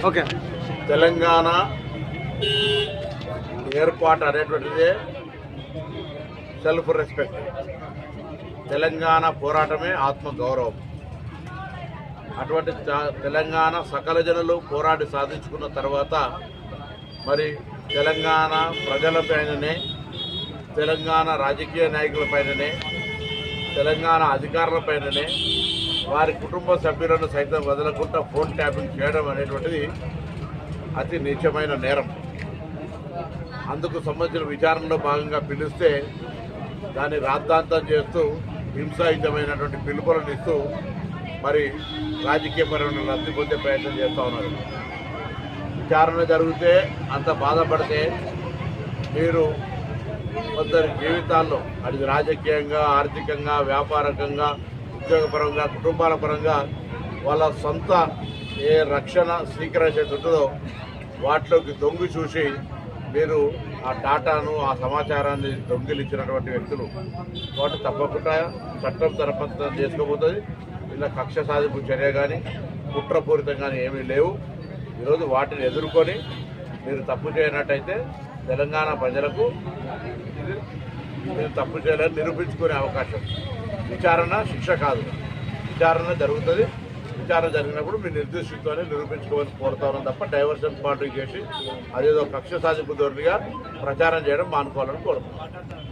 Okay, Telangana ఏర్పాటు అనేటువంటిదే self respect. Telangana పోరాటమే ఆత్మగౌరవం. అటువంటి తెలంగాణ సకల జనులు పోరాడి సాధించుకున్న తర్వాత మరి తెలంగాణ ప్రజలపైననే, తెలంగాణ రాజకీయ నాయకులపైననే, తెలంగాణ అధికారులపైననే వారి కుటుంబ సభ్యులను సైతం వదలకుండా ఫోన్ ట్యాపింగ్ చేయడం అనేటువంటిది అతి నీచమైన నేరం. అందుకు సంబంధించిన విచారణలో భాగంగా పిలిస్తే దాన్ని రాద్ధాంతం చేస్తూ హింసాయుతమైనటువంటి పిలుపులను ఇస్తూ మరి రాజకీయపరమైన లబ్ధి పొందే ప్రయత్నం చేస్తూ ఉన్నారు. విచారణ జరిగితే అంత బాధపడితే మీరు కొందరి జీవితాల్లో అది రాజకీయంగా, ఆర్థికంగా, వ్యాపారకంగా, ఉద్యోగపరంగా, కుటుంబాల పరంగా వాళ్ళ సొంత ఏ రక్షణ స్వీకరించేది ఉంటుందో వాటిలోకి దొంగి చూసి మీరు ఆ డాటాను, ఆ సమాచారాన్ని దొంగిలించినటువంటి వ్యక్తులు వాటి తప్పకుండా చట్టం తరపతి చేసుకోబోతుంది. ఇలా కక్ష సాధింపు చర్య కానీ కుట్రపూరితం కానీ ఏమీ లేవు. ఈరోజు వాటిని ఎదుర్కొని మీరు తప్పు చేయనట్టయితే తెలంగాణ ప్రజలకు మీరు తప్పు చేయాలని నిరూపించుకునే అవకాశం. విచారణ శిక్ష కాదు, విచారణ జరుగుతుంది. విచారణ జరిగినప్పుడు మీరు నిర్దిష్టతోనే నిరూపించుకోవాలని కోరుతాను తప్ప డైవర్షన్ పార్టీ చేసి అదేదో కక్ష సాధింపు ధోరణిగా ప్రచారం చేయడం మానుకోవాలని కోరుతున్నాను.